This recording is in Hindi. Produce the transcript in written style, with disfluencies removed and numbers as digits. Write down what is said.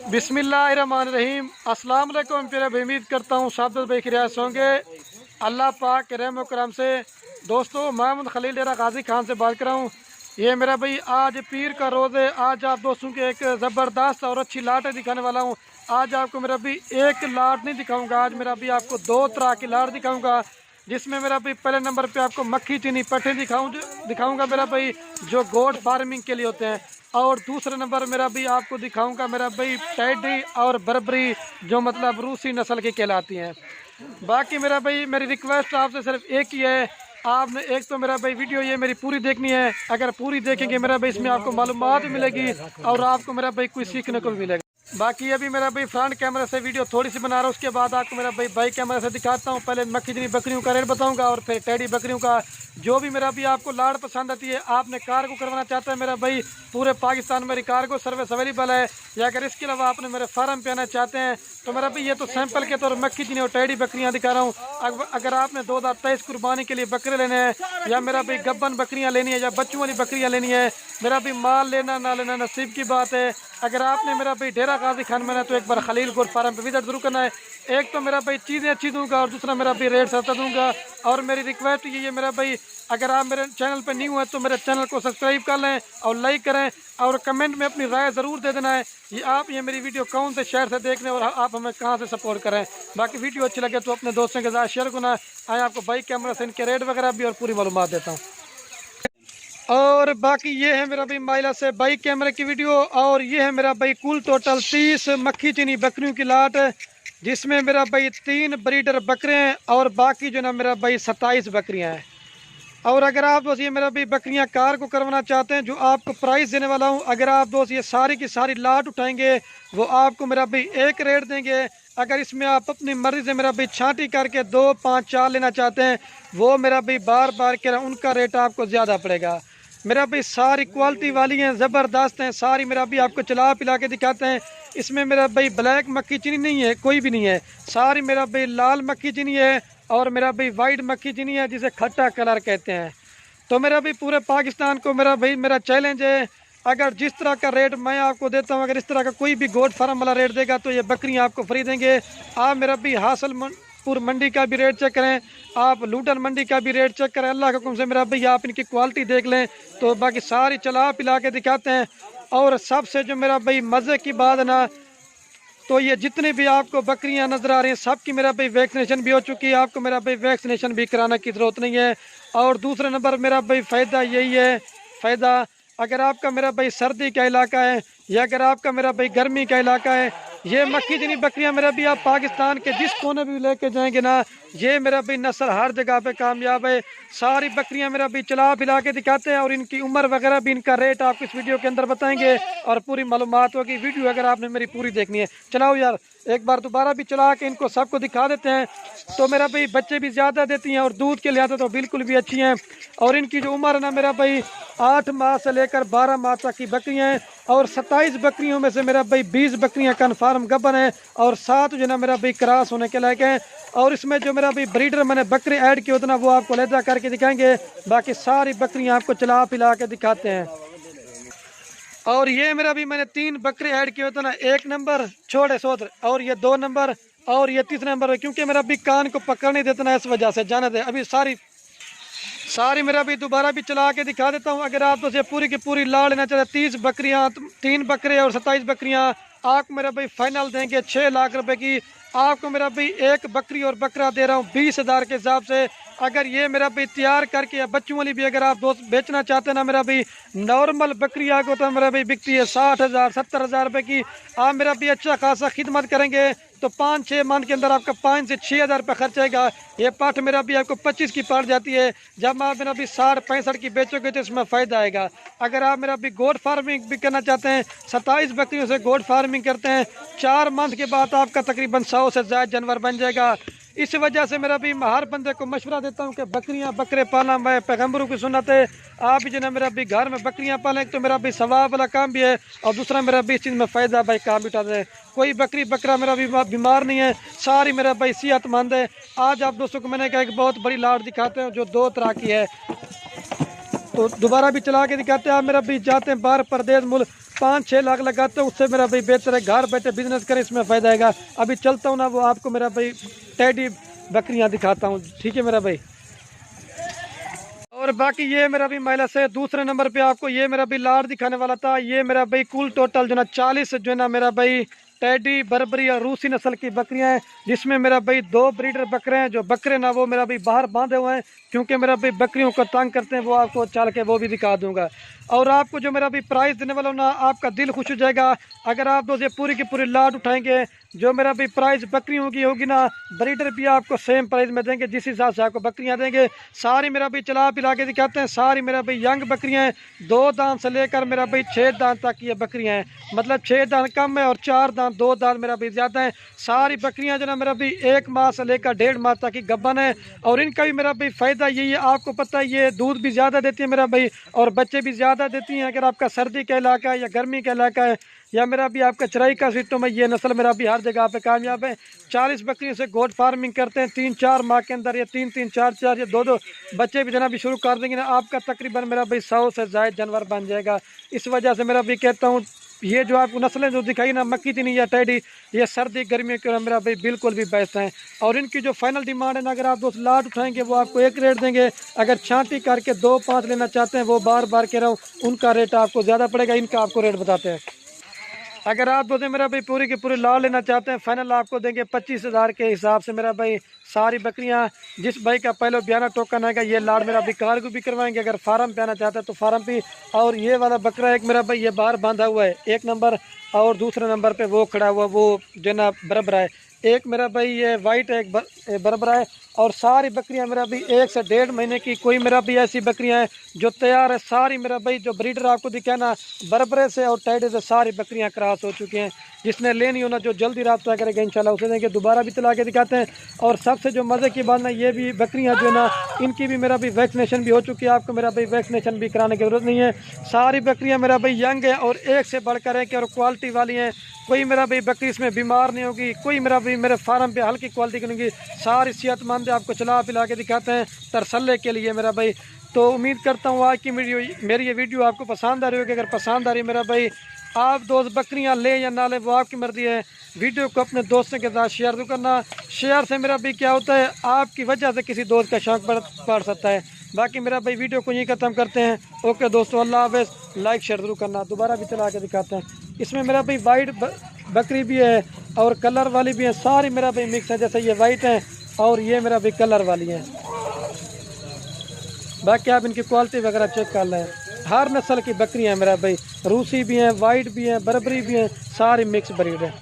बिस्मिल्लाहिर्रहमानिर्रहीम। अस्सलाम वालेकुम प्यारे भाई, उम्मीद करता हूँ सब भाई खैरियत होंगे अल्लाह पाक के रहम करम से। दोस्तों, मोहम्मद खलील डेरा गाजी खान से बात कर रहा हूँ। ये मेरा भाई आज पीर का रोज़ है। आज आप दोस्तों के एक ज़बरदस्त और अच्छी लाट दिखाने वाला हूँ। आज आपको मेरा भी एक लाट नहीं दिखाऊंगा, आज मेरा भी आपको दो तरह की लाट दिखाऊंगा, जिसमें मेरा भाई पहले नंबर पे आपको मक्खी चीनी पट्टे दिखाऊंगा मेरा भाई, जो गोट फार्मिंग के लिए होते हैं। और दूसरे नंबर मेरा भी आपको दिखाऊंगा मेरा भाई टेडी और बर्बरी, जो मतलब रूसी नस्ल की कहलाती हैं। बाकी मेरा भाई मेरी रिक्वेस्ट आपसे सिर्फ एक ही है, आपने एक तो मेरा भाई वीडियो ये मेरी पूरी देखनी है। अगर पूरी देखेंगे मेरा भाई इसमें आपको मालूमात भी मिलेगी और आपको मेरा भाई कुछ सीखने को भी मिलेगा। बाकी अभी मेरा भाई फ्रंट कैमरा से वीडियो थोड़ी सी बना रहा हूँ, उसके बाद आपको मेरा भाई बाइक कैमरा से दिखाता हूँ। पहले मक्खी चीनी बकरियों का रेट बताऊंगा और फिर टेडी बकरियों का। जो भी मेरा भी आपको लाड़ पसंद आती है, आपने कार को करवाना चाहता है मेरा भाई, पूरे पाकिस्तान में कार को सर्विस अवेलेबल है। या अगर इसके अलावा आपने मेरे फार्म पे आना चाहते हैं तो मेरा भाई ये तो सैंपल के तौर मक्खी चीनी और टेडी बकरियाँ दिखा रहा हूँ। अगर आपने 2023 कुर्बानी के लिए बकरे लेने हैं, या मेरा भाई गब्बन बकरियाँ लेनी है, या बच्चों वाली बकरियाँ लेनी है, मेरा भी माल लेना ना लेना नसीब की बात है। अगर आपने मेरा भाई डेरा गाजी खान में ना तो एक बार खलील गोट फार्म पे विजिट जरूर करना है। एक तो मेरा भाई चीज़ें अच्छी दूंगा और दूसरा मेरा भाई रेट सस्ता दूंगा। और मेरी रिक्वेस्ट ये है मेरा भाई, अगर आप मेरे चैनल पर न्यू हैं तो मेरे चैनल को सब्सक्राइब कर लें और लाइक करें और कमेंट में अपनी राय ज़रूर दे देना है ये मेरी वीडियो कौन से शहर से देख रहे हैं और आप हमें कहाँ से सपोर्ट करें। बाकी वीडियो अच्छी लगे तो अपने दोस्तों के साथ शेयर करना। आए आपको बाइक कैमरा से इनके रेट वगैरह भी और पूरी मालूमात देता हूँ। और बाकी ये है मेरा भाई माइला से बाइक कैमरे की वीडियो। और ये है मेरा भाई कुल टोटल 30 मक्खी चीनी बकरियों की लाट, जिसमें मेरा भाई 3 ब्रीडर बकरे हैं और बाकी जो ना मेरा भाई 27 बकरियां हैं। और अगर आप दोस्त ये मेरा भाई बकरियां कार को करवाना चाहते हैं, जो आपको प्राइस देने वाला हूं, अगर आप दोस्त ये सारी की सारी लाट उठाएंगे वो आपको मेरा भाई एक रेट देंगे। अगर इसमें आप अपनी मर्जी से मेरा भाई छांटी करके 2, 5, 4 लेना चाहते हैं, वो मेरा भाई बार बार कह रहा हूँ उनका रेट आपको ज़्यादा पड़ेगा। मेरा भाई सारी क्वालिटी वाली हैं, ज़बरदस्त हैं सारी। मेरा भी आपको चला पिला के दिखाते हैं। इसमें मेरा भाई ब्लैक मक्खी चीनी नहीं है, कोई भी नहीं है। सारी मेरा भाई लाल मक्खी चीनी है और मेरा भाई वाइट मक्खी चीनी है, जिसे खट्टा कलर कहते हैं। तो मेरा भाई पूरे पाकिस्तान को मेरा भाई मेरा चैलेंज है, अगर जिस तरह का रेट मैं आपको देता हूँ, अगर इस तरह का कोई भी गोट फार्म वाला रेट देगा तो ये बकरियाँ आपको फ्री देंगे। आप मेरा भी हासिलपुर मंडी का भी रेट चेक करें, आप लूटन मंडी का भी रेट चेक करें। अल्लाह के हुक्म से मेरा भाई आप इनकी क्वालिटी देख लें तो बाकी सारी चला पिला के दिखाते हैं। और सबसे जो मेरा भाई मज़े की बात है ना, तो ये जितनी भी आपको बकरियां नज़र आ रही हैं सबकी मेरा भाई वैक्सीनेशन भी हो चुकी है। आपको मेरा भाई वैक्सीनेशन भी कराने की ज़रूरत नहीं है। और दूसरे नंबर मेरा भाई फ़ायदा यही है, फ़ायदा अगर आपका मेरा भाई सर्दी का इलाका है या अगर आपका मेरा भाई गर्मी का इलाका है, ये मक्खी चीनी बकरियां मेरा भी आप पाकिस्तान के जिस कोने भी लेके जाएंगे ना, ये मेरा भी नस्ल हर जगह पे कामयाब है। सारी बकरियां मेरा भी चला पिला के दिखाते हैं और इनकी उम्र वगैरह भी, इनका रेट आपको इस वीडियो के अंदर बताएंगे और पूरी मालूमात होगी। वीडियो अगर आपने मेरी पूरी देखनी है, चलाओ यार एक बार दोबारा भी चला के इनको सबको दिखा देते हैं। तो मेरा भाई बच्चे भी ज़्यादा देती हैं और दूध के लिहाज तो बिल्कुल भी अच्छी हैं। और इनकी जो उम्र है ना मेरा भाई 8 माह से लेकर 12 माह तक की बकरियाँ हैं। और 27 बकरियों में से मेरा भाई 20 बकरियाँ कन्फर्म गबन है और 7 जो ना मेरा भाई क्रॉस होने के लायक हैं। और इसमें जो मेरा भाई ब्रीडर मैंने बकरे ऐड किए होते ना, वो आपको अलहदा करके दिखाएंगे। बाकी सारी बकरियाँ आपको चला पिला के दिखाते हैं। और ये मेरा भी मैंने 3 बकरे ऐड किए होते ना, 1 नंबर छोटे सोत्र और ये 2 नंबर और ये 3 नंबर, क्योंकि मेरा भी कान को पकड़ नहीं देता ना, इस वजह से जाने दे। अभी सारी मेरा भी दोबारा भी चला के दिखा देता हूँ। अगर आप तो पूरी की पूरी लाड़ लेना चाहते 30 बकरियाँ, 3 बकरे और 27 बकरियाँ, आपको मेरा भाई फाइनल देंगे 6 लाख रुपए की। आपको मेरा भाई एक बकरी और बकरा दे रहा हूँ 20,000 के हिसाब से। अगर ये मेरा भाई तैयार करके या बच्चों वाली भी अगर आप दोस्त बेचना चाहते हैं ना, मेरा भाई नॉर्मल बकरी आपको तो मेरा भाई बिकती है 60,000 70,000 रुपये की। आप मेरा भी अच्छा खासा खिदमत करेंगे तो 5-6 मंथ के अंदर आपका 5 से 6,000 रुपये खर्च आएगा। ये पाठ मेरा भी आपको 25 की पड़ जाती है। जब आप मेरा भी 60-65 की बेचोगे तो इसमें फ़ायदा आएगा। अगर आप मेरा भी गोट फार्मिंग भी करना चाहते हैं, 27 बकरियों से गोट फार्मिंग करते हैं, 4 मंथ के बाद आपका तकरीबन 100 से ज़्यादा जानवर बन जाएगा। इस वजह से मेरा भी हर बंदे को मशवरा देता हूँ कि बकरियाँ बकरे पालना मैं पैगम्बरों की सुन्नत है। आप भी जो ना मेरा भी घर में बकरियाँ पालें तो मेरा भी सवाब वाला काम भी है और दूसरा मेरा भी इस चीज़ में फ़ायदा भाई काम भी उठाते हैं। कोई बकरी बकरा मेरा भी बीमार नहीं है, सारी मेरा भाई सेहतमंद है। आज आप दोस्तों को मैंने कहा एक बहुत बड़ी लाट दिखाते हैं जो 2 तरह की है। तो दोबारा भी चला के दिखाते हैं। आप मेरा भाई जाते हैं बाहर परदेश मुल्क 5-6 लाख लगाते हैं, उससे मेरा भाई बेहतर है घर बैठे बिजनेस करें, इसमें फ़ायदा आएगा। अभी चलता हूँ ना, वो आपको मेरा भाई टेडी बकरियाँ दिखाता हूँ, ठीक है मेरा भाई। और बाकी ये मेरा भी महिला से दूसरे नंबर पे आपको ये मेरा भी लाड़ दिखाने वाला था। ये मेरा भाई कुल टोटल जो ना 40 जो है ना मेरा भाई टेडी बर्बरी और रूसी नस्ल की बकरियां हैं, जिसमें मेरा भाई 2 ब्रीडर बकरे हैं। जो बकरे ना वो मेरा भाई बाहर बांधे हुए हैं, क्योंकि मेरा भाई बकरियों को तंग करते हैं, वो आपको चल के वो भी दिखा दूंगा। और आपको जो मेरा भी प्राइस देने वाला हूँ ना, आपका दिल खुश हो जाएगा अगर आप दोस्त ये पूरी की पूरी लाट उठाएंगे। जो मेरा भी प्राइस बकरियों की होगी ना, ब्रीडर भी आपको सेम प्राइस में देंगे, जिस हिसाब से आपको बकरियां देंगे। सारी मेरा भी चला पिला के दिखाते हैं। सारी मेरा भाई यंग बकरियां हैं, 2 दांत से लेकर मेरा भाई 6 दांत तक ये बकरियां हैं। मतलब 6 दांत कम है और 4 दांत 2 दांत मेरा भी ज़्यादा है। सारी बकरियां जो ना मेरा भी 1 माह से लेकर 1.5 माह तक की गब्बन है। और इनका भी मेरा भाई फ़ायदा यही है, आपको पता है ये दूध भी ज़्यादा देती है मेरा भाई, और बच्चे भी ज़्यादा देती हैं। अगर आपका सर्दी का इलाका है या गर्मी का इलाका है या मेरा भी आपका चराई का सिस्टम है, ये नस्ल मेरा भी हर जगह पे कामयाब है। 40 बकरियों से गोट फार्मिंग करते हैं, 3-4 माह के अंदर या 3-3, 4-4 या 2-2 बच्चे भी देना भी शुरू कर देंगे ना, आपका तकरीबन मेरा भाई 100 से ज़ायद जानवर बन जाएगा। इस वजह से मेरा भी कहता हूँ ये जो आपको नस्लें जो दिखाई ना, मक्की तिनी या टेडी, ये सर्दी गर्मी के मेरा भाई बिल्कुल भी बेस्ट हैं। और इनकी जो फाइनल डिमांड है ना, अगर आप दोस्त लाट उठाएंगे वो आपको एक रेट देंगे। अगर छांटी करके 2-5 लेना चाहते हैं, वो बार बार कह रहा हूँ, उनका रेट आपको ज़्यादा पड़ेगा, इनका आपको रेट बताते हैं। अगर आप दोस्त मेरा भाई पूरी की पूरी लाड़ लेना चाहते हैं, फाइनल आपको देंगे 25,000 के हिसाब से मेरा भाई सारी बकरियां। जिस भाई का पहले बयाना टोकन आएगा ये लाड़ मेरा भाई कार को भी करवाएंगे। अगर फार्म पे आना चाहता है तो फार्म भी। और ये वाला बकरा एक मेरा भाई ये बाहर बांधा हुआ है 1 नंबर, और दूसरे नंबर पे वो खड़ा हुआ वो जो ना बरबर है। एक मेरा भाई ये वाइट है, एक बरबर है। और सारी बकरियां मेरा भी 1 से 1.5 महीने की कोई मेरा भी ऐसी बकरियां हैं जो तैयार है। सारी मेरा भाई जो ब्रीडर आपको दिखा ना, बरबरे से और टाइडे से सारी बकरियां क्रॉस हो चुकी हैं। जिसने लेनी हो ना, जो जल्दी रब्ता करेगा इंशाल्लाह उसे देंगे। दोबारा भी चला के दिखाते हैं। और सबसे जो मज़े की बात ना, ये भी बकरियां जो है ना, इनकी भी मेरा भी वैक्सीनेशन भी हो चुकी है। आपको मेरा भाई वैक्सीनेशन भी कराने की जरूरत नहीं है। सारी बकरियां मेरा भाई यंग है और एक से बढ़कर है कि और क्वालिटी वाली हैं। कोई मेरा भाई बकरी इसमें बीमार नहीं होगी, कोई मेरा भाई मेरे फार्म पे हल्की क्वालिटी की नहीं होगी। सारी सेहतमंद आपको चला पिला के दिखाते हैं तरसले के लिए मेरा भाई। तो उम्मीद करता हूँ आज की मेरी ये वीडियो आपको पसंद आ रही होगी। अगर पसंद आ रही है मेरा भाई, आप दोस्त बकरियां ले या ना ले वो आपकी मर्जी है। वीडियो को अपने दोस्तों के साथ शेयर जरूर करना। शेयर से मेरा भाई क्या होता है, आपकी वजह से किसी दोस्त का शौक बढ़ सकता है। बाकी मेरा भाई वीडियो को यहीं ख़त्म करते हैं। ओके दोस्तों, अल्लाह हाफ़िज़। लाइक शेयर जरूर करना। दोबारा भी चला के दिखाते हैं। इसमें मेरा भाई वाइट बकरी भी है और कलर वाली भी है। सारी मेरा भाई मिक्स है, जैसे ये वाइट है और ये मेरा भाई कलर वाली है। बाकी आप इनकी क्वालिटी वगैरह चेक कर लें। हर नस्ल की बकरियां हैं मेरा भाई, रूसी भी हैं, वाइट भी हैं, बर्बरी भी हैं, सारी मिक्स ब्रीड है।